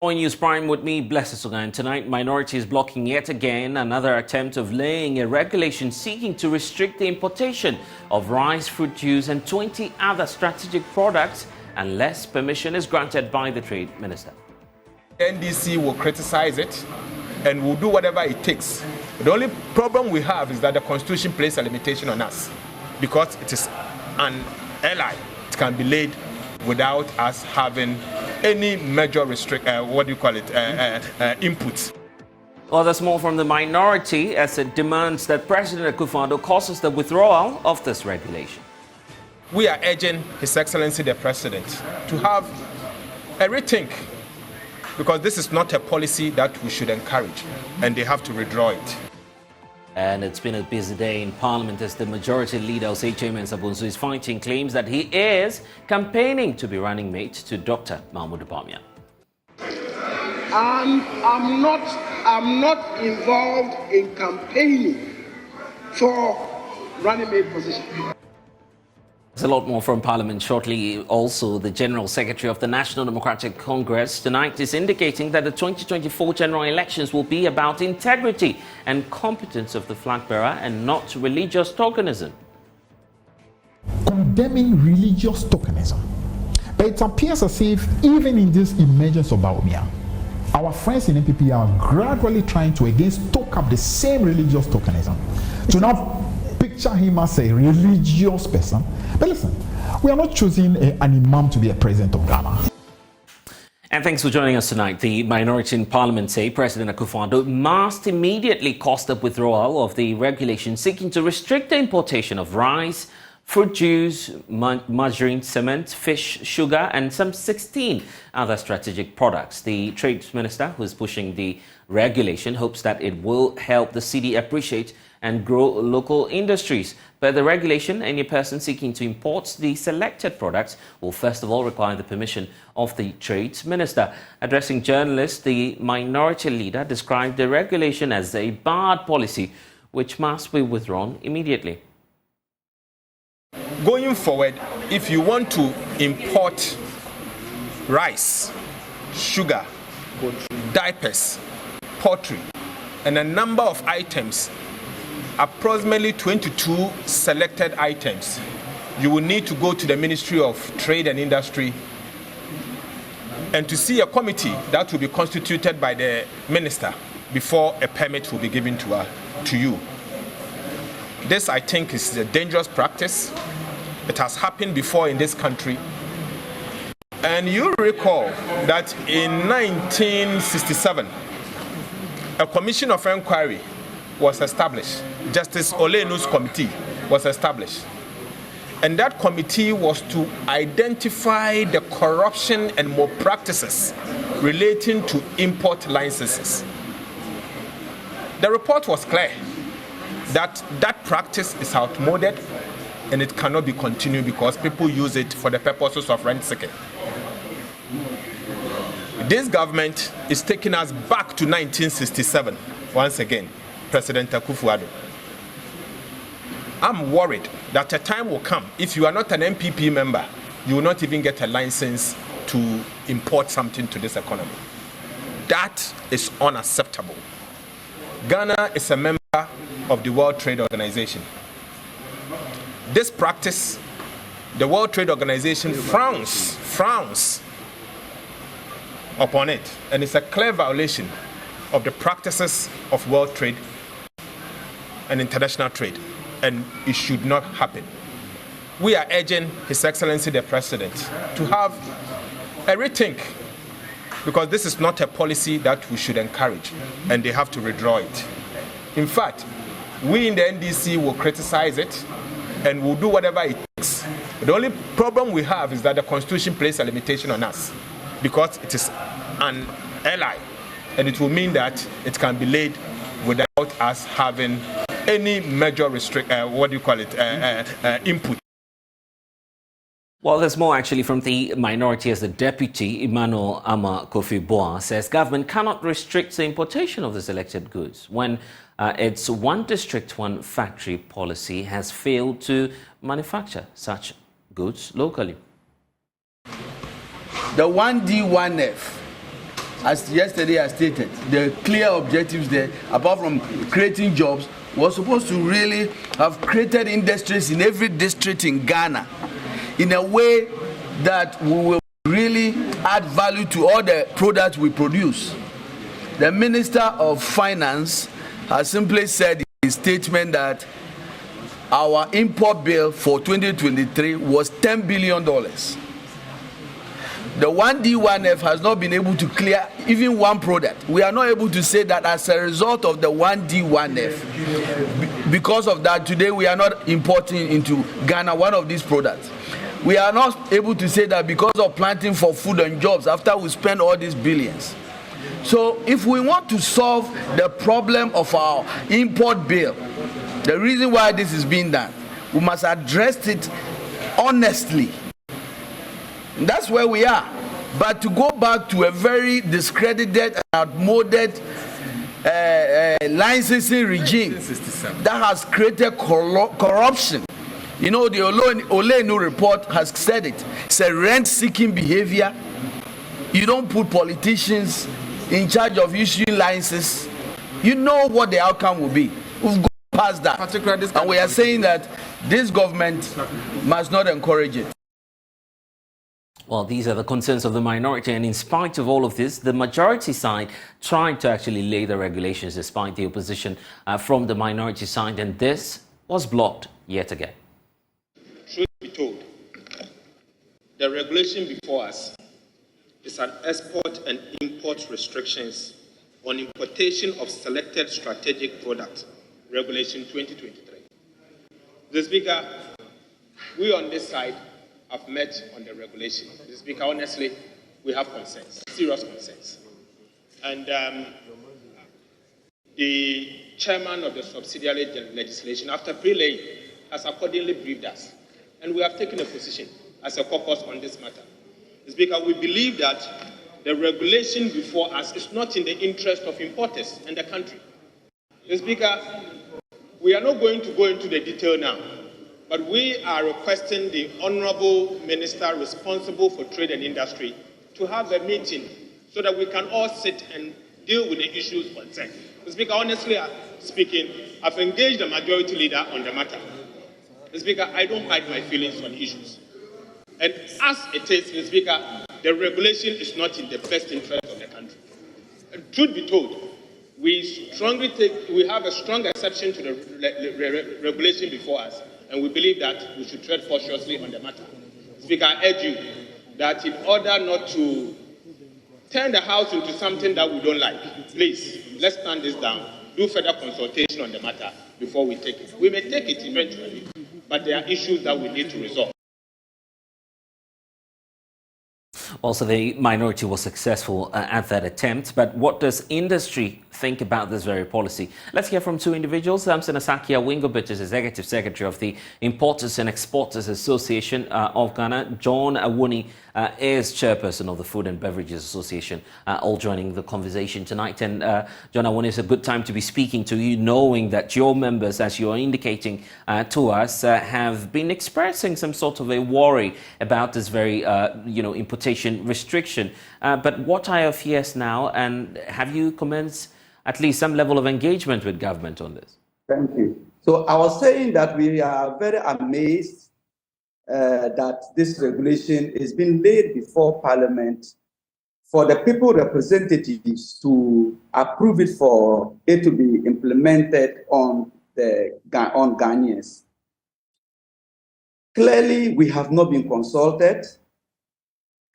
On News Prime with me, Blessed Sugan. Tonight, minorities blocking yet again another attempt of laying a regulation seeking to restrict the importation of rice, fruit juice and 20 other strategic products unless permission is granted by the Trade Minister. The NDC will criticize it and will do whatever it takes. The only problem we have is that the Constitution places a limitation on us because it is an ally. It can be laid without us having any major inputs. Well, there's more from the minority as it demands that President Akufo-Addo causes the withdrawal of this regulation. We are urging His Excellency the President to have a rethink because this is not a policy that we should encourage and they have to withdraw it. And it's been a busy day in Parliament as the Majority Leader, Osei Mensah-Bonsu, is fighting claims that he is campaigning to be running mate to Dr. Mahmoud Bawumia. I'm not involved in campaigning for running mate position. There's a lot more from Parliament shortly. Also, the General Secretary of the National Democratic Congress tonight is indicating that the 2024 general elections will be about integrity and competence of the flag bearer and not religious tokenism. Condemning religious tokenism. But it appears as if even in this emergence of Bawumia, our friends in NPP are gradually trying to again stoke up the same religious tokenism. To now picture him as a religious person. But listen, we are not choosing an imam to be a president of Ghana. And thanks for joining us tonight. The minority in Parliament say President Akufo-Addo must immediately cause the withdrawal of the regulation seeking to restrict the importation of rice, fruit juice, margarine, cement, fish, sugar, and some 16 other strategic products. The Trade Minister, who is pushing the regulation, hopes that it will help the cedi appreciate and grow local industries. Per the regulation, any person seeking to import the selected products will first of all require the permission of the Trade Minister. Addressing journalists, the minority leader described the regulation as a bad policy which must be withdrawn immediately. Going forward, if you want to import rice, sugar, diapers, poultry, and a number of items, approximately 22 selected items, you will need to go to the Ministry of Trade and Industry and to see a committee that will be constituted by the minister before a permit will be given to you. This, I think, is a dangerous practice. It has happened before in this country. And you recall that in 1967, a commission of inquiry was established. Justice Olenu's committee was established. And that committee was to identify the corruption and malpractices relating to import licenses. The report was clear that that practice is outmoded and it cannot be continued because people use it for the purposes of rent seeking. This government is taking us back to 1967 once again. President Akufo-Addo. I'm worried that a time will come, if you are not an MPP member, you will not even get a license to import something to this economy. That is unacceptable. Ghana is a member of the World Trade Organization. This practice, the World Trade Organization frowns upon it, and it's a clear violation of the practices of world trade and international trade, and it should not happen. We are urging His Excellency the President to have a rethink because this is not a policy that we should encourage and they have to withdraw it. In fact, we in the NDC will criticize it and will do whatever it takes. The only problem we have is that the Constitution places a limitation on us because it is an ally and it will mean that it can be laid without us having any major input. Well, there's more actually from the minority as the Deputy Emmanuel Ama Kofi-Boa says government cannot restrict the importation of the selected goods when its one district, one factory policy has failed to manufacture such goods locally. The 1D, 1F as yesterday I stated, the clear objectives there, apart from creating jobs, was supposed to really have created industries in every district in Ghana in a way that we will really add value to all the products we produce. The Minister of Finance has simply said in his statement that our import bill for 2023 was $10 billion. The 1D1F has not been able to clear even one product. We are not able to say that as a result of the 1D1F, because of that, today we are not importing into Ghana one of these products. We are not able to say that because of planting for food and jobs after we spend all these billions. So if we want to solve the problem of our import bill, the reason why this is being done, we must address it honestly. That's where we are. But to go back to a very discredited and outmoded licensing regime that has created corruption. You know, the Olenu report has said it. It's a rent-seeking behavior. You don't put politicians in charge of issuing licenses. You know what the outcome will be. We've gone past that. And we are saying that this government must not encourage it. Well, these are the concerns of the minority, and in spite of all of this, the majority side tried to actually lay the regulations despite the opposition from the minority side, and this was blocked yet again. Truth be told, the regulation before us is an export and import restrictions on importation of selected strategic products, Regulation 2023. The Speaker, we on this side have met on the regulation. Mr. Speaker, honestly, we have concerns, serious concerns. And the chairman of the subsidiary legislation, after prelaying, has accordingly briefed us. And we have taken a position as a caucus on this matter. Mr. Speaker, we believe that the regulation before us is not in the interest of importers and the country. Mr. Speaker, we are not going to go into the detail now, but we are requesting the Honourable Minister responsible for trade and industry to have a meeting so that we can all sit and deal with the issues concerned. Mr. Speaker, honestly speaking, I've engaged the majority leader on the matter. Mr. Speaker, I don't hide my feelings on issues. And as it is, Mr. Speaker, the regulation is not in the best interest of the country. And truth be told, we have a strong exception to the regulation before us, and we believe that we should tread cautiously on the matter. Speaker, I urge you that in order not to turn the House into something that we don't like, please, let's stand this down, do further consultation on the matter before we take it. We may take it eventually, but there are issues that we need to resolve. Also, the minority was successful at that attempt, but what does industry think about this very policy? Let's hear from two individuals. Samson Asakia Wingobit is Executive Secretary of the Importers and Exporters Association of Ghana. John Awuni is Chairperson of the Food and Beverages Association, all joining the conversation tonight. And John Awuni, it's a good time to be speaking to you, knowing that your members, as you're indicating to us, have been expressing some sort of a worry about this very, importation restriction. But what are your fears now, and have you commenced at least some level of engagement with government on this? Thank you. So I was saying that we are very amazed that this regulation is being laid before Parliament for the people representatives to approve it for it to be implemented on Ghanaians. Clearly, we have not been consulted.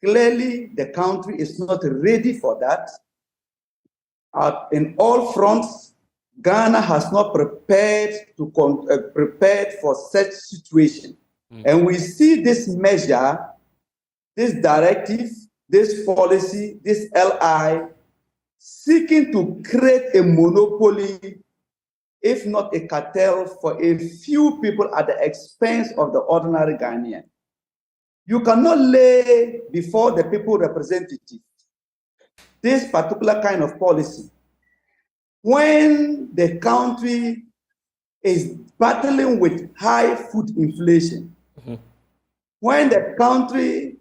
Clearly, the country is not ready for that. In all fronts, Ghana has not prepared for such situation. And we see this measure, this directive, this policy, this LI, seeking to create a monopoly, if not a cartel, for a few people at the expense of the ordinary Ghanaian. You cannot lay before the people representative this particular kind of policy when the country is battling with high food inflation, when the country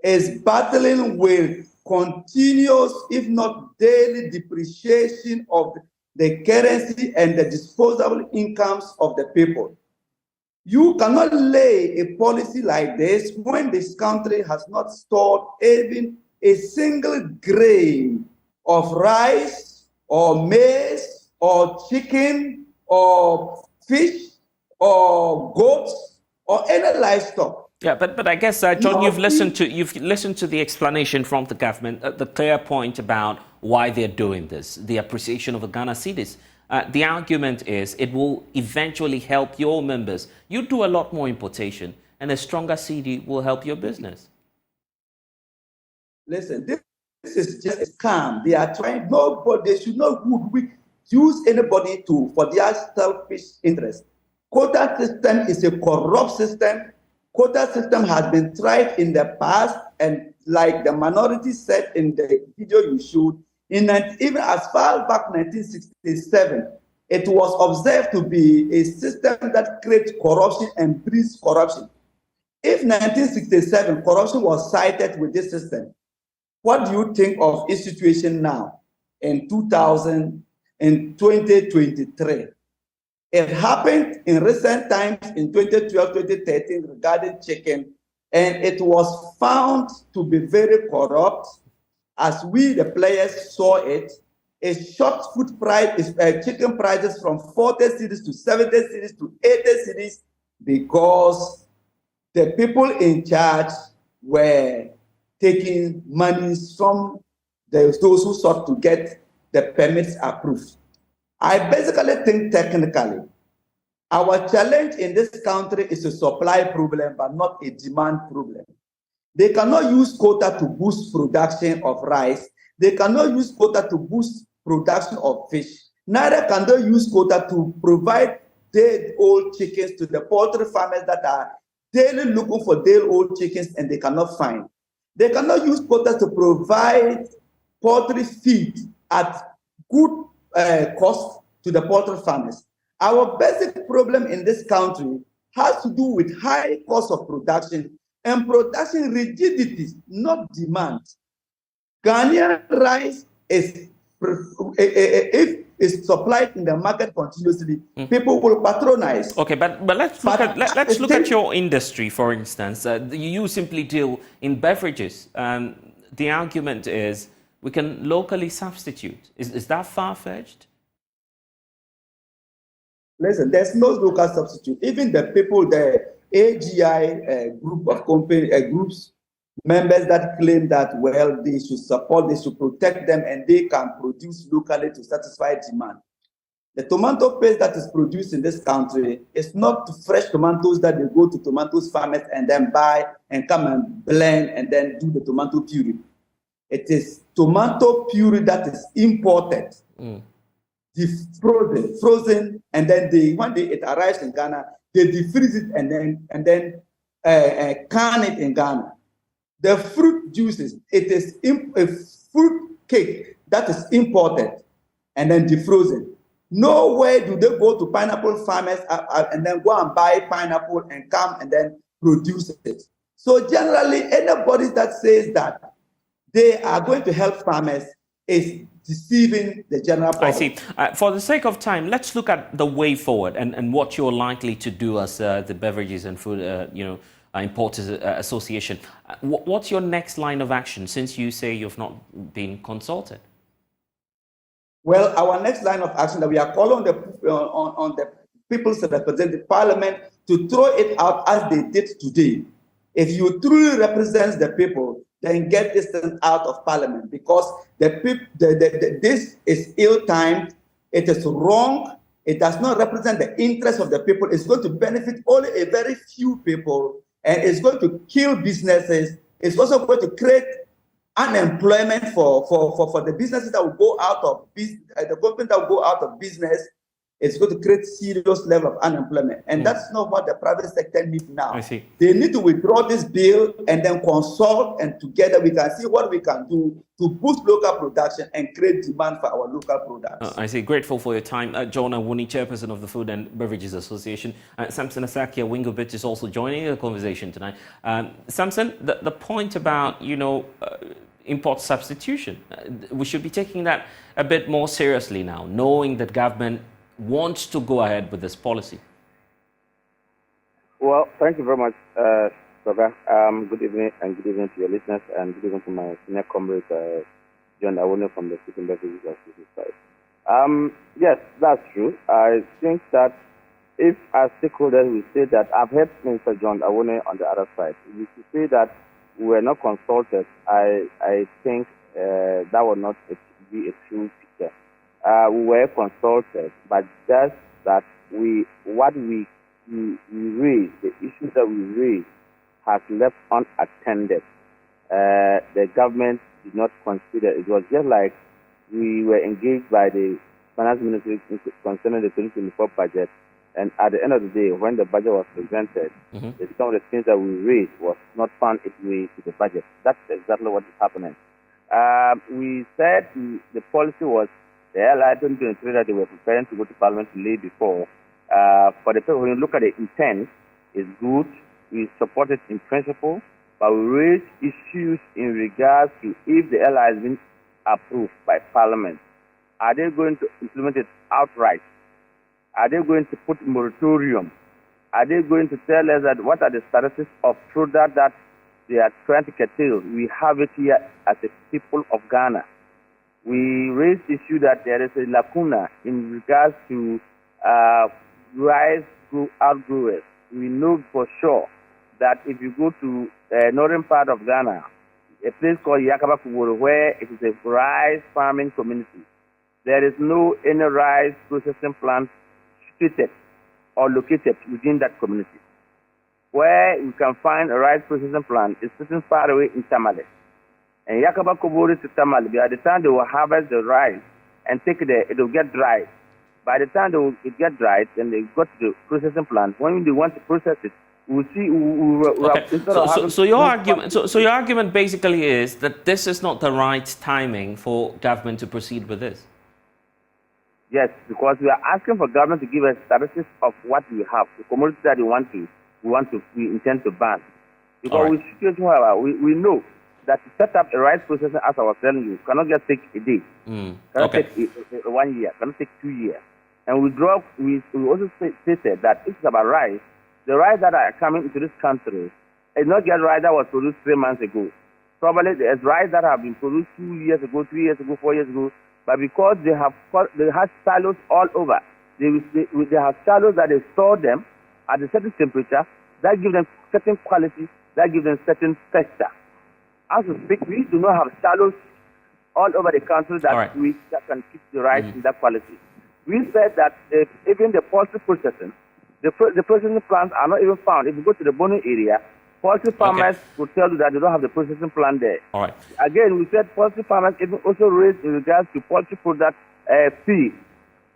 is battling with continuous, if not daily, depreciation of the currency and the disposable incomes of the people. You cannot lay a policy like this when this country has not stored even a single grain of rice or maize or chicken or fish or goats or any livestock. Yeah, but I guess, John, you've listened to the explanation from the government, the clear point about why they're doing this, the appreciation of the Ghana cedis. The argument is it will eventually help your members. You do a lot more importation, and a stronger cedi will help your business. Listen, this is just a scam. They are trying. Nobody, they should not use anybody for their selfish interest. Quota system is a corrupt system. Quota system has been tried in the past, and like the minority said in the video you showed, even as far back 1967, it was observed to be a system that creates corruption and breeds corruption. If 1967 corruption was cited with this system, what do you think of its situation now in 2023? It happened in recent times in 2012, 2013 regarding chicken, and it was found to be very corrupt. As we, the players, saw it, it shot food price, chicken prices from 40 cedis to 70 cedis to 80 cedis because the people in charge were taking monies from those who sought to get the permits approved. I basically think technically, our challenge in this country is a supply problem, but not a demand problem. They cannot use quota to boost production of rice. They cannot use quota to boost production of fish. Neither can they use quota to provide day-old chickens to the poultry farmers that are daily looking for day-old chickens and they cannot find. They cannot use quota to provide poultry feed at good cost to the poultry farmers. Our basic problem in this country has to do with high cost of production and production rigidity, not demand. Ghanaian rice is, if it's supplied in the market continuously, people will patronize. Okay, but let's look at your industry, for instance. You simply deal in beverages. The argument is we can locally substitute. Is that far-fetched? Listen, there's no local substitute. Even the people, the AGI group of groups, members that claim that, well, they should support, they should protect them, and they can produce locally to satisfy demand. The tomato paste that is produced in this country is not fresh tomatoes that they go to tomatoes farmers and then buy and come and blend and then do the tomato puree. It is tomato puree that is imported. Frozen, and then when it arrives in Ghana, they defreeze it and then can it in Ghana. The fruit juices, it is a fruit cake that is imported and then defrozen. Nowhere do they go to pineapple farmers and then go and buy pineapple and come and then produce it. So generally, anybody that says that they are going to help farmers is deceiving the general public. I see. For the sake of time, let's look at the way forward and what you're likely to do as the Beverages and Food Importers Association. What's your next line of action since you say you've not been consulted? Well, our next line of action that we are calling on the people's representative parliament to throw it out as they did today. If you truly represent the people, then get this thing out of parliament, because this is ill-timed, it is wrong, it does not represent the interest of the people, it's going to benefit only a very few people, and it's going to kill businesses, it's also going to create unemployment for the businesses that will go out of business, the companies that will go out of business. It's going to create serious level of unemployment. And that's not what the private sector needs now. I see. They need to withdraw this bill and then consult, and together we can see what we can do to boost local production and create demand for our local products. I see. Grateful for your time. John Awuni, Chairperson of the Food and Beverages Association. Samson Asakia Wingobit is also joining the conversation tonight. Samson, the point about, import substitution. We should be taking that a bit more seriously now, knowing that government wants to go ahead with this policy. Well, thank you very much, Brother. Good evening, and good evening to your listeners, and good evening to my senior comrade, John Awone from the Food and Beverages Association side. Yes, that's true. I think that if as stakeholders we say that, I've heard Mr. John Awone on the other side, if you say that we were not consulted, I think that would not be a true picture. We were consulted, but just that what we raised, the issues that we raised, has left unattended. The government did not consider. It was just like we were engaged by the finance ministry concerning the 2024 budget, and at the end of the day, when the budget was presented, some of the things that we raised was not found its way to the budget. That's exactly what is happening. We said the policy was the LI 2023 that they were preparing to go to Parliament to lay before. For the people, when you look at the intent, it's good. We support it in principle, but we raise issues in regards to if the LI has been approved by Parliament. Are they going to implement it outright? Are they going to put moratorium? Are they going to tell us that what are the statistics of product that they are trying to curtail? We have it here as a people of Ghana. We raised the issue that there is a lacuna in regards to rice outgrowers. We know for sure that if you go to the northern part of Ghana, a place called Yakabakuburu, where it is a rice farming community, there is no any rice processing plant situated or located within that community. Where you can find a rice processing plant is sitting far away in Tamale. And Yakabakuburu to Tamale, by the time they will harvest the rice and take it there, it will get dried. By the time it get dried, then they got to the processing plant. When they want to process it, we'll see. Okay. So your argument basically is that this is not the right timing for government to proceed with this. Yes, because we are asking for government to give us statistics of what we have, the commodities that we intend to ban. Because we know that to set up a rice processor, as I was telling you, cannot just take a day. Cannot take 1 year. Cannot take 2 years. And we also stated that it's about rice. The rice that are coming into this country is not just rice that was produced 3 months ago. Probably there's rice that have been produced 2 years ago, 3 years ago, 4 years ago. But because they have silos all over, they have silos that they store them at a certain temperature that give them certain quality, that give them certain texture. As we speak, we do not have silos all over the country that can keep the rice in that quality. We said that even the poultry processing, the processing plants are not even found. If you go to the Bono area, poultry farmers will tell you that they don't have the processing plant there. All right. Again, we said poultry farmers even also raised in regards to poultry product feed.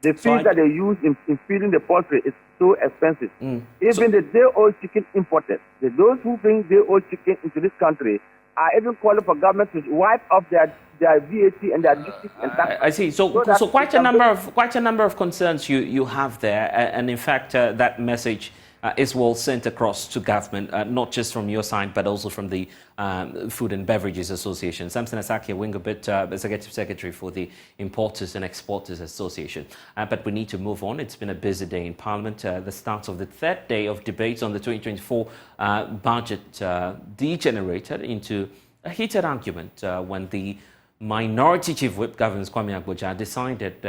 The feed that they use in feeding the poultry is so expensive. Even the day-old chicken importers, those who bring day-old chicken into this country, are even calling for government to wipe off their VAT and their duties and taxes. I see. So quite a number of concerns you have there, and in fact that message is well sent across to government, not just from your side, but also from the Food and Beverages Association. Samson Asaki Wingobit, Executive Secretary for the Importers and Exporters Association. But we need to move on. It's been a busy day in Parliament. The start of the third day of debates on the 2024 budget degenerated into a heated argument when the Minority Chief Whip, Governor Kwame Agboja, decided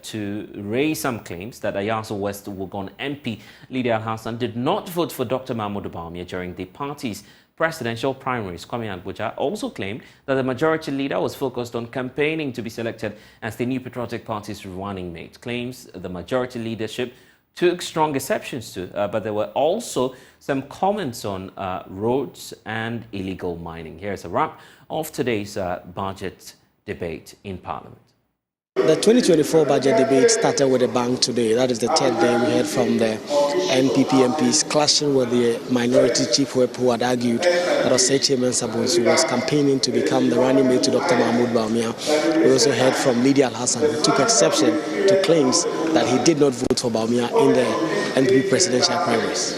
to raise some claims that Ayaso West Wugon MP Lydia Hassan did not vote for Dr. Mahmoud Bawumia during the party's presidential primaries. Kwame Agboja also claimed that the majority leader was focused on campaigning to be selected as the New Patriotic Party's running mate. Claims the majority leadership took strong exceptions to, but there were also some comments on roads and illegal mining. Here's a wrap of today's budget debate in Parliament. The 2024 budget debate started with a bang today. That is the third day we heard from the NPP MPs clashing with the Minority Chief Whip, who had argued that Osei Mensah was campaigning to become the running mate to Dr. Mahmoud Bawumia. We also heard from Lydia Hassan, who took exception to claims that he did not vote for Bawumia in the NPP presidential primaries.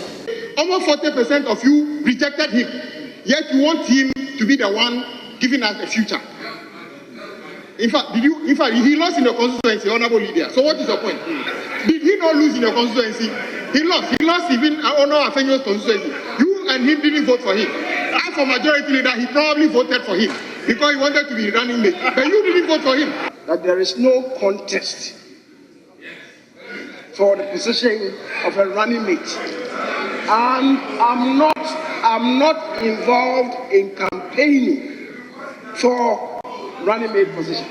Over 40% of you rejected him, yet you want him to be the one giving us a future. In fact, he lost in the constituency, honorable leader. So what is your point? Did he not lose in the constituency? He lost. He lost even Honor Afenyo's constituency. You and him didn't vote for him. As for majority leader, he probably voted for him because he wanted to be running mate. But you didn't vote for him. That there is no contest for the position of a running mate. And I'm not involved in campaigning for running mate position.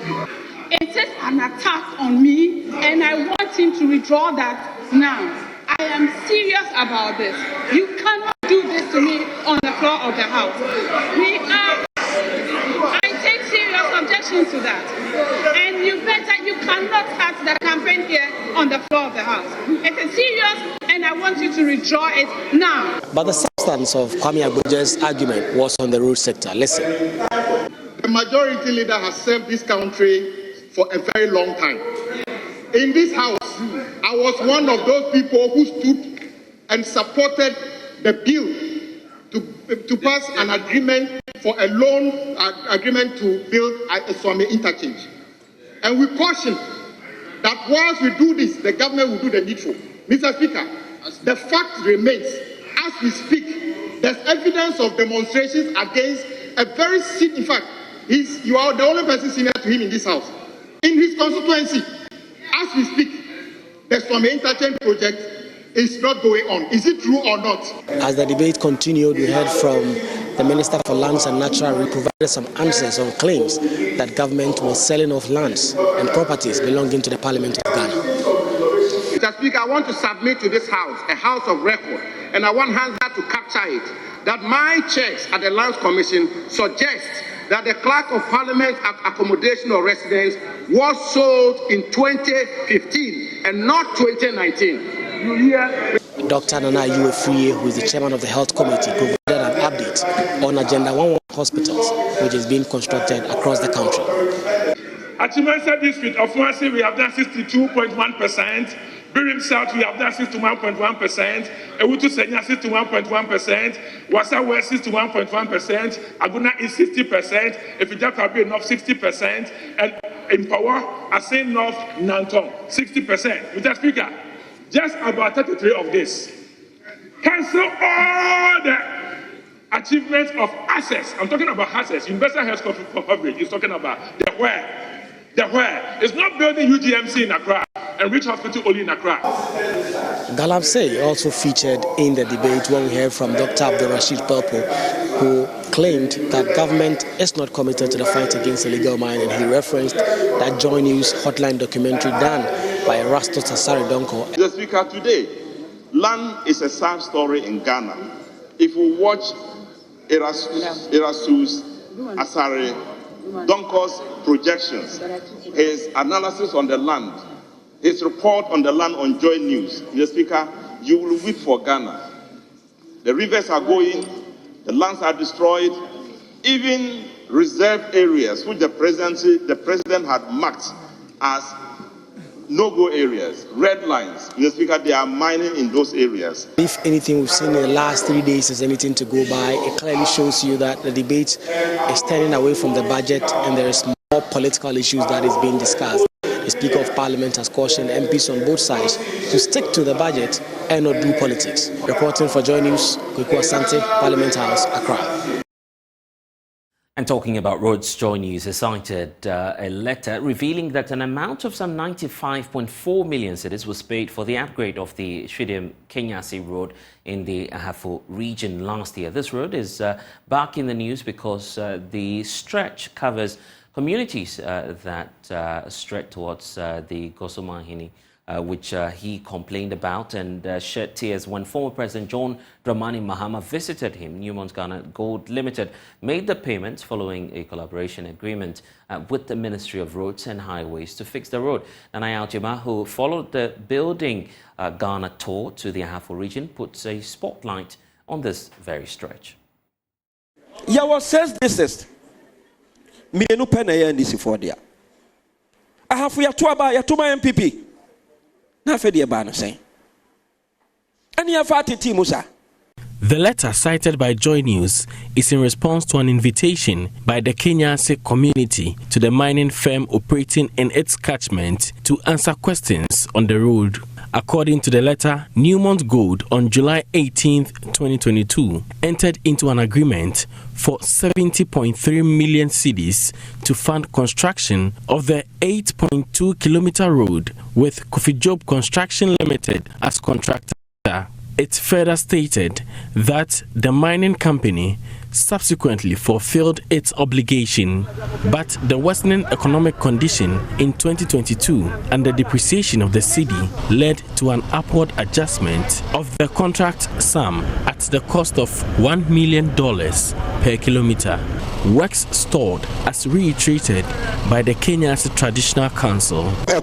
It is an attack on me, and I want him to withdraw that now. I am serious about this. You cannot do this to me on the floor of the House. I take serious objection to that. And you cannot start the campaign here on the floor of the House. It is serious, and I want you to withdraw it now. But the substance of Kwame Agboje's argument was on the road sector. Listen. The majority leader has served this country for a very long time. In this House, I was one of those people who stood and supported the bill to pass an agreement for a loan agreement to build a Swami interchange. And we caution that once we do this, the government will do the needful. Mr. Speaker, the fact remains, as we speak, there's evidence of demonstrations against a very in fact, you are the only person senior to him in this House. In his constituency, as we speak, the Swami interchange project is not going on. Is it true or not? As the debate continued, we heard from the Minister for Lands and Natural, who provided some answers on claims that government was selling off lands and properties belonging to the Parliament of Ghana. Mr. Speaker, I want to submit to this House, a House of record, and I want Hansa to capture it, that my checks at the Lands Commission suggest that the Clerk of Parliament accommodation or residence was sold in 2015 and not 2019. You hear? Dr. Nana Yuefrie, who is the chairman of the Health Committee, provided an update on Agenda 11 hospitals, which is being constructed across the country. At Chimansa district of Swansea, we have done 62.1%. Birim South, we have done 61.1%. Ewutu Senya, 61.1%. Wasa West, 61.1%. Aguna East, 60%. Efijata Bay North, 60%. And in Power, Asen North, Nanton, 60%. Mr. Speaker, just about 33 of this. Cancel all the achievements of access. I'm talking about access. Universal health coverage is talking about the where. The where. It's not building UGMC in Accra and Rich Hospital only in Accra. Galamsey also featured in the debate when we heard from Dr. Abdul Rashid Pelpo, who claimed that government is not committed to the fight against illegal mining. He referenced that Joy News hotline documentary done by Rasto Tasari Donko. Mr. Speaker, today, land is a sad story in Ghana. If we watch Erastus Asare Donko's projections, his analysis on the land, his report on the land on Joy News, Mr. Speaker, you will weep for Ghana. The rivers are going, the lands are destroyed, even reserved areas which the president had marked as no-go areas, red lines. Mr. Speaker, they are mining in those areas. If anything we've seen in the last 3 days is anything to go by, it clearly shows you that the debate is turning away from the budget and there is more political issues that is being discussed. The Speaker of Parliament has cautioned MPs on both sides to stick to the budget and not do politics. Reporting for Joy News, Kweku Asante, Parliament House, Accra. And talking about roads, Joy News has cited a letter revealing that an amount of some 95.4 million cedis was paid for the upgrade of the Shidem-Kenyasi road in the Ahafo region last year. This road is back in the news because the stretch covers communities that stretch towards the Gosomahini, which he complained about and shed tears when former President John Dramani Mahama visited him. Newmont Ghana Gold Limited made the payments following a collaboration agreement with the Ministry of Roads and Highways to fix the road. Nanaya Aljima, who followed the Building Ghana tour to the Ahafo region, puts a spotlight on this very stretch. Yawa says this is Mienu Penaya and this for there. Ahafo Yatuma MPP. The letter cited by Joy News is in response to an invitation by the Kenyase community to the mining firm operating in its catchment to answer questions on the road. According to the letter, Newmont Gold on July 18, 2022 entered into an agreement for 70.3 million cedis to fund construction of the 8.2-kilometer road with Kofi Job Construction Limited as contractor. It further stated that the mining company subsequently fulfilled its obligation, but the worsening economic condition in 2022 and the depreciation of the cedi led to an upward adjustment of the contract sum at the cost of $1 million per kilometer. Works stalled as reiterated by the Kenya's Traditional Council. A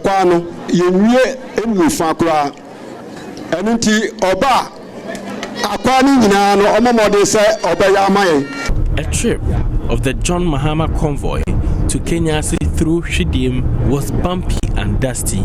trip of the John Mahama convoy to Kenyasi through Shidim was bumpy and dusty.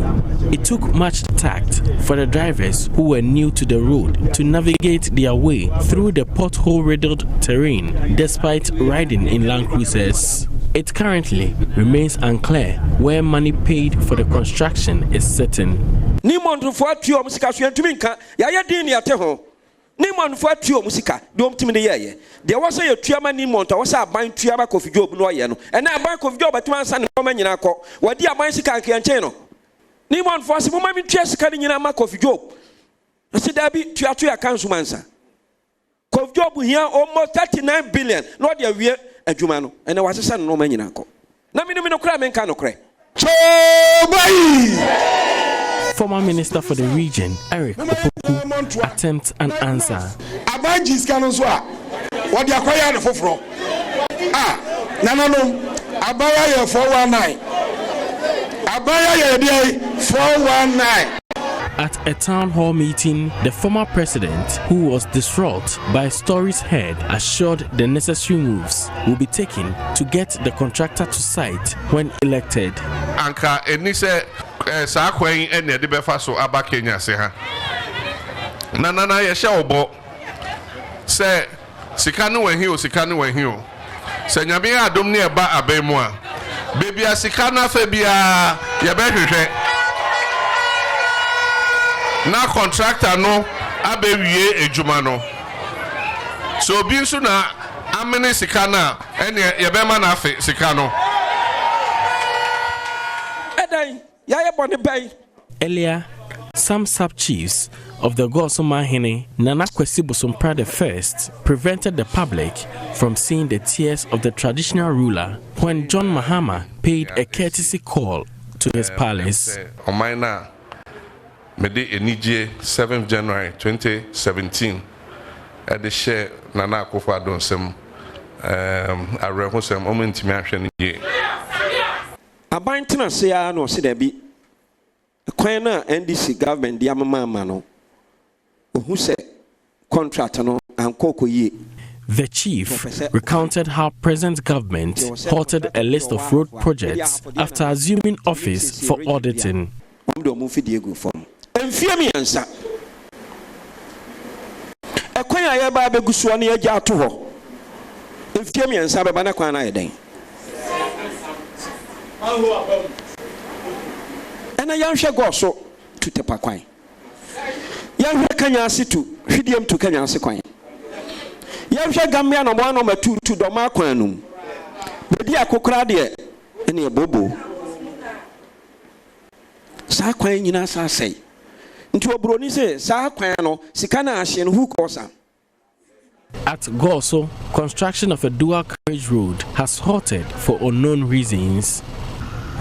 It took much tact for the drivers who were new to the road to navigate their way through the pothole-riddled terrain despite riding in Land Cruisers. It currently remains unclear where money paid for the construction is certain. Newmont for trio musika so antuminka ya din ya te ho. Newmont for trio musika dom timi de ye. There was a tuama Newmont was a ban tuama Kofi Job no ye no. And na ban Kofi Job atuma ansa ne ma nyina kɔ. Wadi aban sika anke anche no. Newmont for se mama mi tua sika nyina ma Kofi Job. Na se da bi tuato ya kanso mansa. Kofi Job here almost 39 billion. No dia wie adwuma no. And was se no ma nyina kɔ. Na mi no kra menka no kra. Former Minister for the region, Eric Opoku, attempts an answer. Abanji's canon swa. What the acquire the fofro? No. Abaya 419. Abaya 419. At a town hall meeting, the former president, who was distraught by stories heard, assured the necessary moves will be taken to get the contractor to site when elected. Anka enise sa kwen ene de befa so aba Kenya se ha. Na ye hye obo. Se sika no wen hi o. Se nyame adom ne eba abemu a. Bebia sika na fa bia ye be hwehwe. Na contractor no abewie ejuma no. So bi nso na amene sika na ene ye be ma na afi sika no. Earlier, some sub-chiefs of the Gosomahene, Nana Kwesi Bosompra I, prevented the public from seeing the tears of the traditional ruler when John Mahama paid a courtesy call to his palace. On my now, Mede Enije 7th January 2017, at the share Nana Kofa Donsem, I represent moment to me. Abantina say no se there be kwan na NDC government dia mama no ohu se contract no ankoko ye. The chief recounted how present government halted a list of road projects after assuming office for auditing. Enfiamiansa ekwan aye ba beguso na agya ato ho enfiamiansa beba na kwan na yeden. And I am sure go so to Tepaquine. Young Kanyasi to Hidium to Kanyasi coin. Young Gamian on 1 number 2 to Domaquanum. But dear Cocradia, any a bobo. Saquine in us, I say. Into a bronize, Saquano, Sicana Ashen, who cosa. At Goso, construction of a dual carriage road has halted for unknown reasons.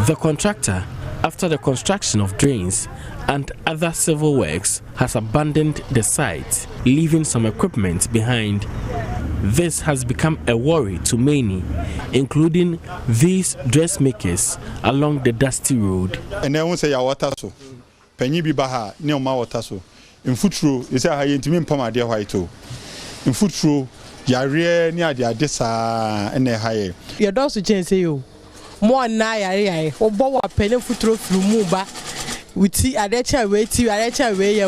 The contractor, after the construction of drains and other civil works, has abandoned the site, leaving some equipment behind. This has become a worry to many, including these dressmakers along the dusty road. And then say ya water so. Penny be baha, near my water so. In footro, is a high intimate pama dear white too. In footro, ya rear near the Adessa and a higher. Your dogs to change you. More na or bow a penny footro through Muba. We see a letter way to a letter way.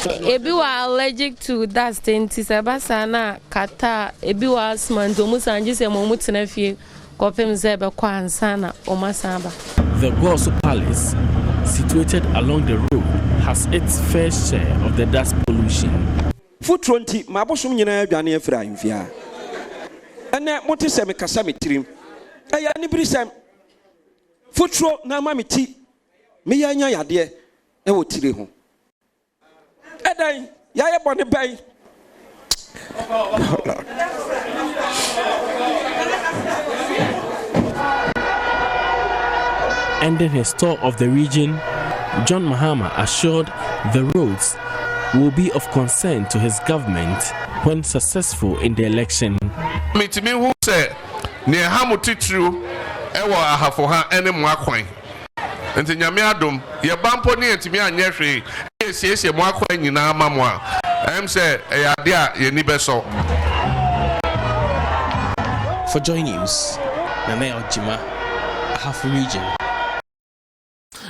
Ebi wa allergic to dust nti sebasa na kata ebi wa asthma ndomu sanje se mo mutena fie kopem ze be kwa ansa na omasaba. The Gosu Palace, situated along the road, has its fair share of the dust pollution. Food 20 mabosom nyina adwane afira ahemfia. Ene mote se me kasa metirim. Eya ni birisem. Futro na ma meti. Me yanya yade e wo tire ho. Edan ya ye bone bai. Ending his tour of the region, John Mahama assured the roads will be of concern to his government when successful in the election. Mitimi who say ne hamu titru ewa ahafo ha ene mo akwan. Enti nyame adom ye bampo ne entimi anye hwe esiesie mo akwan nyina ama mo a em say eyade a ye ni beso. For Joy News, Nana Ojima, Ahafo region.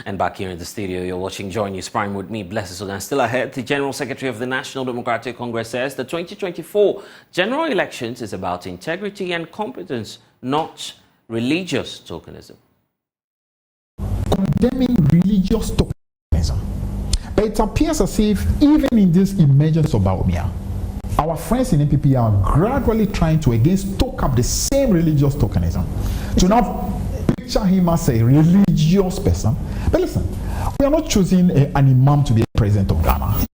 And back here in the studio, you're watching Joy News Prime with me, Blessed Sugan. Still ahead, the General Secretary of the National Democratic Congress says the 2024 general elections is about integrity and competence, not religious tokenism. Condemning religious tokenism. But it appears as if even in this emergence of Baumia, our friends in NPP are gradually trying to again stoke up the same religious tokenism. To now picture him as a religious person. But listen, we are not choosing an imam to be a president of Ghana.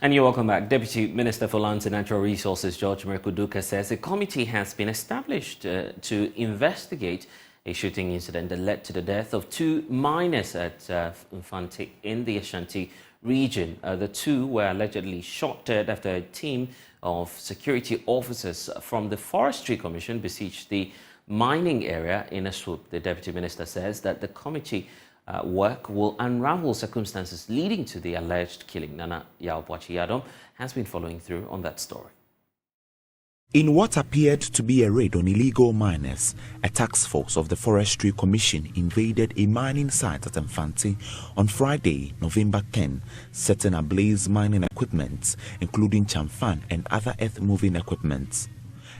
And you're welcome back. Deputy Minister for Lands and Natural Resources, George Merkuduka, says a committee has been established to investigate a shooting incident that led to the death of 2 miners at Infante in the Ashanti region. The 2 were allegedly shot dead after a team of security officers from the Forestry Commission besieged the mining area in a swoop. The Deputy Minister says that the committee work will unravel circumstances leading to the alleged killing. Nana Yaobwachi Yadom has been following through on that story. In what appeared to be a raid on illegal miners, a task force of the Forestry Commission invaded a mining site at Infante on Friday, November 10, setting ablaze mining equipment, including chamfan and other earth-moving equipment.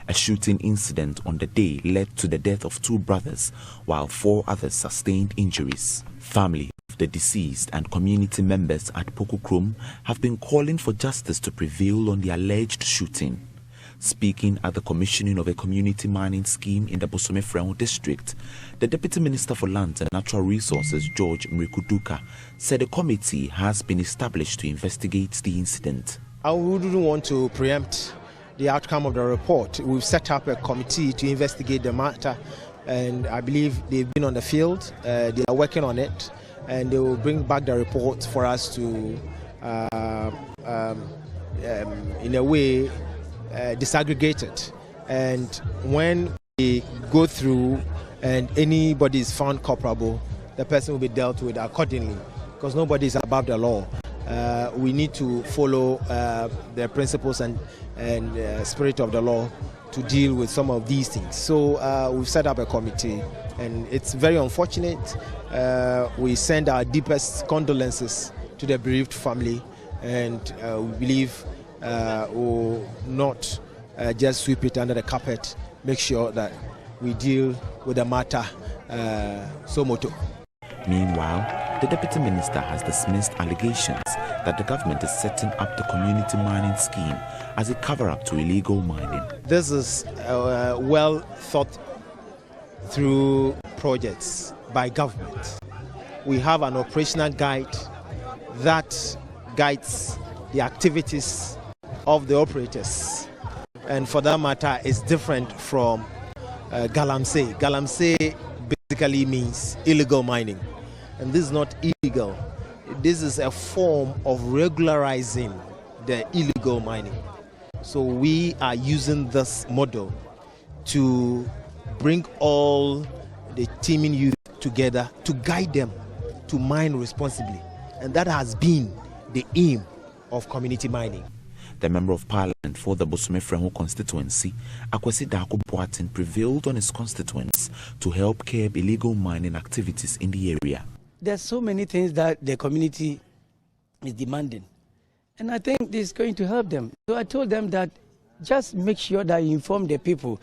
A shooting incident on the day led to the death of 2 brothers, while 4 others sustained injuries. Family of the deceased and community members at Pokukrum have been calling for justice to prevail on the alleged shooting. Speaking at the commissioning of a community mining scheme in the Bosome-Freo district, the Deputy Minister for Lands and Natural Resources, George Merkuduka, said a committee has been established to investigate the incident. I wouldn't want to preempt the outcome of the report. We've set up a committee to investigate the matter, and I believe they've been on the field, they are working on it, and they will bring back the report for us to, in a way, disaggregate it. And when we go through and anybody is found culpable, the person will be dealt with accordingly, because nobody is above the law. We need to follow the principles and spirit of the law to deal with some of these things. So we've set up a committee, and it's very unfortunate. We send our deepest condolences to the bereaved family, and we believe will not just sweep it under the carpet, make sure that we deal with the matter so moto. Meanwhile, the Deputy Minister has dismissed allegations that the government is setting up the community mining scheme as a cover-up to illegal mining. This is well thought through projects by government. We have an operational guide that guides the activities of the operators, and for that matter is different from Galamsey. Galamsey basically means illegal mining, and this is not illegal. This is a form of regularizing the illegal mining. So we are using this model to bring all the teaming youth together to guide them to mine responsibly, and that has been the aim of community mining. The Member of Parliament for the Bosomefreho constituency, Akwesi Dako Boateng, prevailed on his constituents to help curb illegal mining activities in the area. There's so many things that the community is demanding, and I think this is going to help them. So I told them that just make sure that you inform the people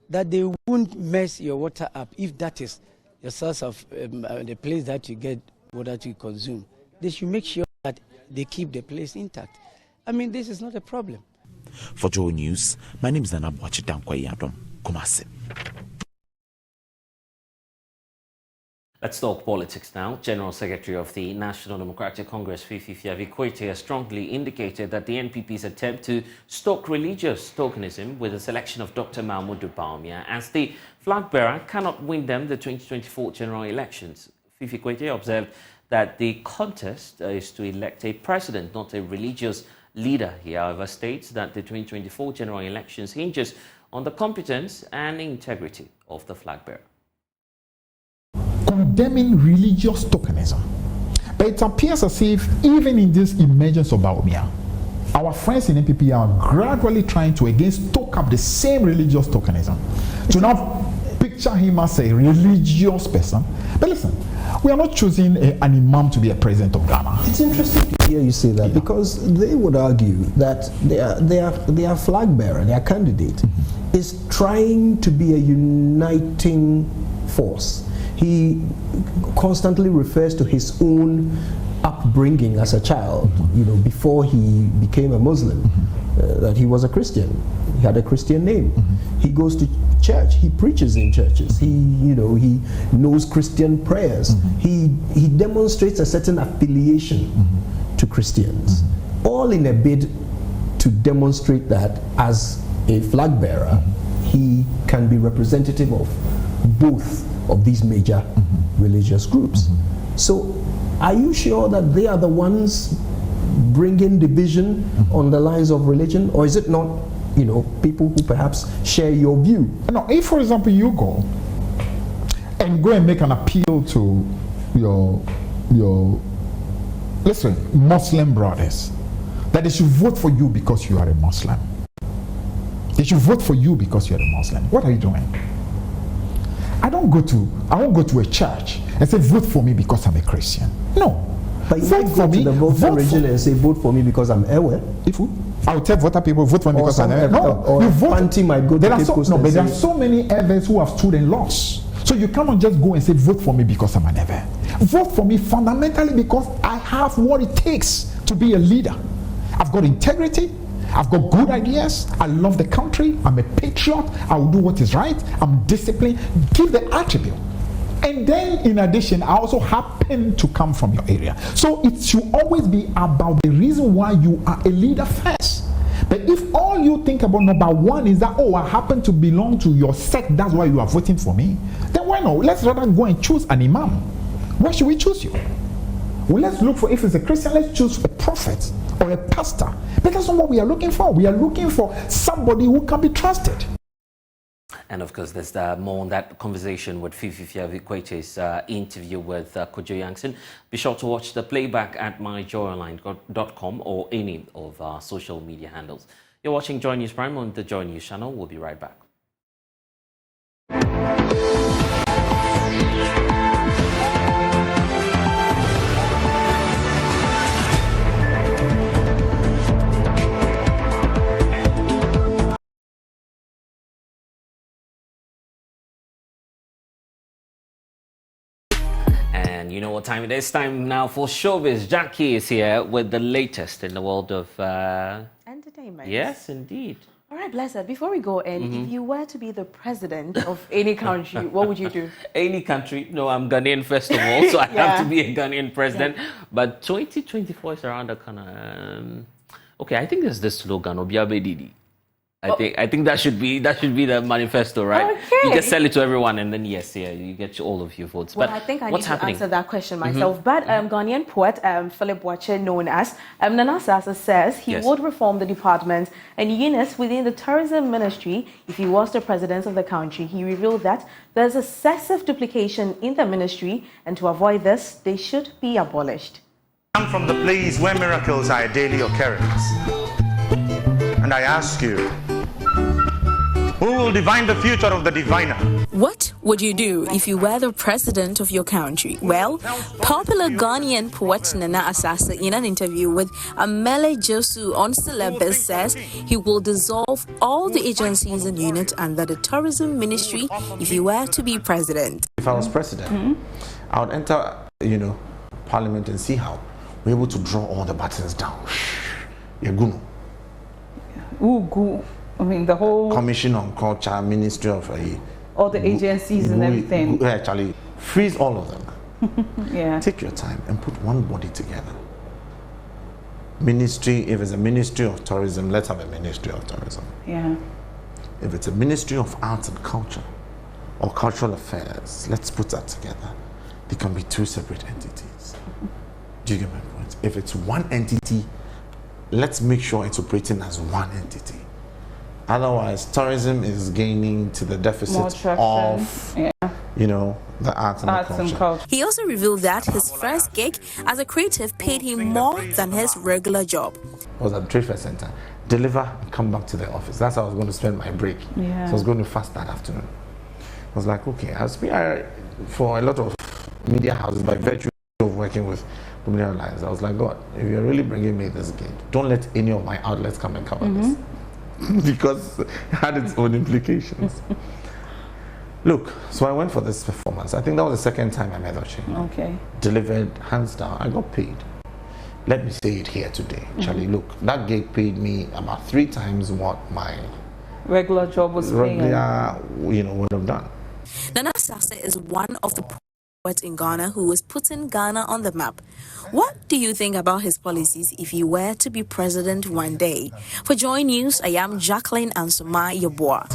that they won't mess your water up if that is the source of the place that you get water to consume. They should make sure that they keep the place intact. I mean, this is not a problem. For Joy News, my name is Nana Boachi Dankwa Kumasi. Let's talk politics now. General Secretary of the National Democratic Congress, Fifi Fiavikwete, has strongly indicated that the NPP's attempt to stoke religious tokenism with the selection of Dr. Mahmoud Bawumia as the flag bearer cannot win them the 2024 general elections. Fifi Fiavikwete observed that the contest is to elect a president, not a religious leader. He, however, states that the 2024 general elections hinges on the competence and integrity of the flag bearer. Condemning religious tokenism. But it appears as if even in this emergence of Bawumia, our friends in NPP are gradually trying to again stoke up the same religious tokenism. To now picture him as a religious person. But listen, we are not choosing an imam to be a president of Ghana. It's interesting to hear you say that, because they would argue that their flag bearer, their candidate, is trying to be a uniting force. He constantly refers to his own upbringing as a child, before he became a Muslim, that he was a Christian. He had a Christian name. He goes to church. He preaches in churches. He knows Christian prayers. He demonstrates a certain affiliation to Christians, all in a bid to demonstrate that as a flag bearer, he can be representative of both of these major religious groups. So, are you sure that they are the ones bringing division on the lines of religion, or is it not, people who perhaps share your view? No, if, for example, you go and make an appeal to your Muslim brothers, that they should vote for you because you are a Muslim. They should vote for you because you are a Muslim. What are you doing? I won't go to a church and say vote for me because I'm a Christian. No. But you might go to the voter region and say vote for me because I'm Ewe. I will tell voter people vote for me because I'm Ewe. No, you vote. Might go to there are so many Ewes who have stood and lost. So you cannot just go and say vote for me because I'm an Ewe. Vote for me fundamentally because I have what it takes to be a leader. I've got integrity. I've got good ideas. I love the country. I'm a patriot. I will do what is right. I'm disciplined. Give the attribute. And then, in addition, I also happen to come from your area. So it should always be about the reason why you are a leader first. But if all you think about number one is that, I happen to belong to your sect, that's why you are voting for me, then why not? Let's rather go and choose an imam. Why should we choose you? Well, let's look for, if it's a Christian, let's choose a prophet or a pastor. But that's not what we are looking for. We are looking for somebody who can be trusted. And of course, there's more on that conversation with Fifi Fiavikwete's interview with Kojo Yankson. Be sure to watch the playback at myjoyonline.com or any of our social media handles. You're watching Joy News Prime on the Joy News channel. We'll be right back. And you know what time it is? Time now for showbiz. Jackie is here with the latest in the world of entertainment. Yes, indeed. All right, Blessed. Before we go in, if you were to be the president of any country, what would you do? Any country? No, I'm Ghanaian first of all, so I have to be a Ghanaian president. Yeah. But 2024 is around the kind of okay. I think there's this slogan, Obiabe Didi. I think that should be the manifesto, right? Okay. You just sell it to everyone, and then you get all of your votes. Well, but I think I what's need to answer that question myself. But Ghanaian poet Philip Boache, known as Nana Sasa, says he would reform the department and units within the tourism ministry if he was the president of the country. He revealed that there's excessive duplication in the ministry, and to avoid this, they should be abolished. I'm from the place where miracles are a daily occurrence. And I ask you, who will divine the future of the diviner? What would you do if you were the president of your country? Well, popular Ghanaian poet Nana Asase, in an interview with Amele Josu on Celebes, says he will dissolve all the agencies and units under the tourism ministry if he were to be president. If I was president, I would enter, Parliament and see how we're able to draw all the buttons down. I mean, the whole Commission on Culture, Ministry of all the agencies and everything. Actually, freeze all of them. Yeah. Take your time and put one body together. Ministry, if it's a Ministry of Tourism, let's have a Ministry of Tourism. Yeah. If it's a Ministry of Arts and Culture or Cultural Affairs, let's put that together. They can be two separate entities. Do you get my point? If it's one entity, let's make sure it's operating as one entity. Otherwise, tourism is gaining to the deficit of, the arts and culture. He also revealed that his first gig as a creative paid him more than his regular job. I was at the Trade Fair Center, deliver, and come back to the office. That's how I was going to spend my break. Yeah. So I was going to fast that afternoon. I was like, okay, for a lot of media houses, by virtue of working with Media Alliance, I was like, God, if you're really bringing me this gig, don't let any of my outlets come and cover this. Because it had its own implications. Look, so I went for this performance. I think that was the second time I met Ochi. Okay. Delivered, hands down. I got paid. Let me say it here today. Charlie, look, that gig paid me about 3 times what my regular job was paying. Would have done. Nana Asase is one of the poets in Ghana who was putting Ghana on the map. What do you think about his policies if he were to be president one day? For Joy News, I am Jacqueline Ansoma Yeboah.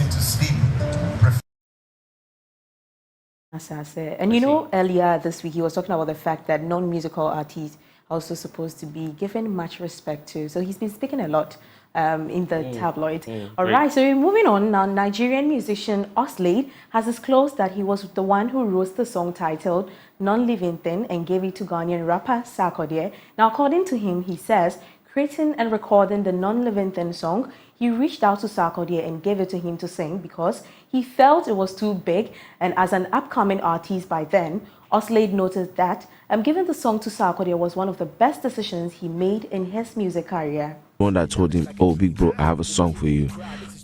And earlier this week he was talking about the fact that non-musical artists are also supposed to be given much respect to. So he's been speaking a lot in the tabloid. All right, so moving on now, Nigerian musician Oslade has disclosed that he was the one who wrote the song titled Non-Living Thing and gave it to Ghanaian rapper Sarkodie. Now, according to him, he says, creating and recording the Non-Living Thing song, he reached out to Sarkodie and gave it to him to sing because he felt it was too big, and as an upcoming artist by then, Oslade noted that giving the song to Sarkodie was one of the best decisions he made in his music career. One that told him, oh, big bro, I have a song for you.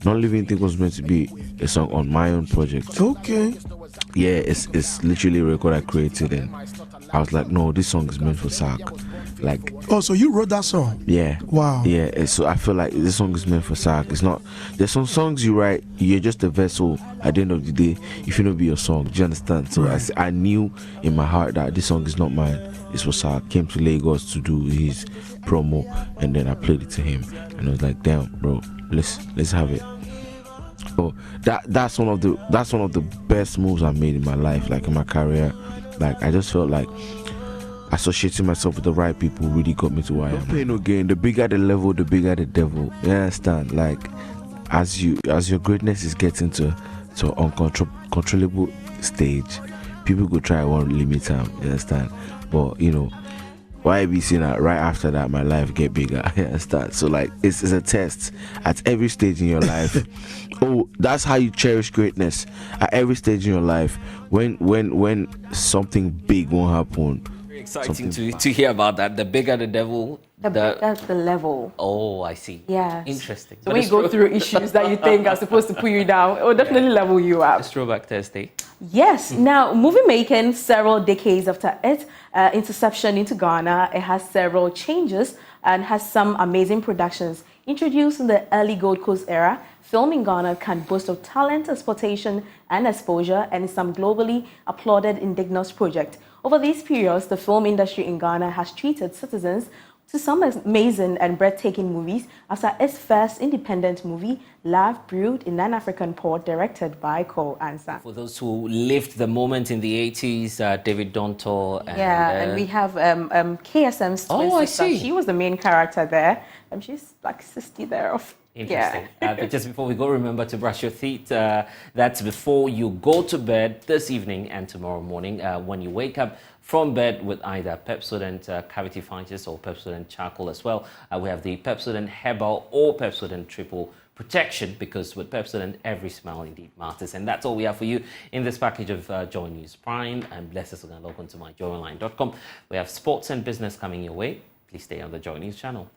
Non-Living Thing was meant to be a song on my own project. Okay. Yeah, it's literally a record I created, and I was like, no, this song is meant for Sark. Like, oh, so you wrote that song? Yeah. Wow. Yeah, so I feel like this song is meant for Sark. It's not, there's some songs you write, you're just a vessel at the end of the day, if you don't be your song. Do you understand? So right. I knew in my heart that this song is not mine, it's for Sark. Came to Lagos to do his promo, and then I played it to him, and I was like, damn, bro, let's have it. So that's one of the best moves I've made in my life, like in my career. Like I just felt like associating myself with the right people really got me to where I am. Don't play no game. The bigger the level, the bigger the devil. You understand? Like as your greatness is getting to uncontrollable stage, people go try one limit time. You understand? But why be seeing that right after that my life get bigger? You understand? So like it's a test at every stage in your life. Oh, that's how you cherish greatness at every stage in your life. When something big won't happen. Exciting to hear about that. The bigger the devil, that's the level. Oh, I see. Yeah. Interesting. So when you go through issues that you think are supposed to pull you down, it will definitely level you up. It's Throwback Thursday. Yes. Now, movie making several decades after its interception into Ghana, it has several changes and has some amazing productions. Introduced in the early Gold Coast era, film in Ghana can boast of talent, exploitation, and exposure, and some globally applauded indigenous projects. Over these periods, the film industry in Ghana has treated citizens to some amazing and breathtaking movies, after its first independent movie, Love Brewed in an African Port, directed by Cole Ansa. For those who lived the moment in the 80s, David Donto. And we have KSM's twin sister. I see. She was the main character there. She's like 60 there. Interesting. But just before we go, remember to brush your teeth. That's before you go to bed this evening and tomorrow morning. When you wake up from bed with either Pepsodent Cavity Fighters or Pepsodent Charcoal as well. We have the Pepsodent Herbal or Pepsodent Triple Protection, because with Pepsodent, every smile indeed matters. And that's all we have for you in this package of Joy News Prime. I'm Blessed Sugan. Log on to myjoyonline.com. We have sports and business coming your way. Please stay on the Joy News channel.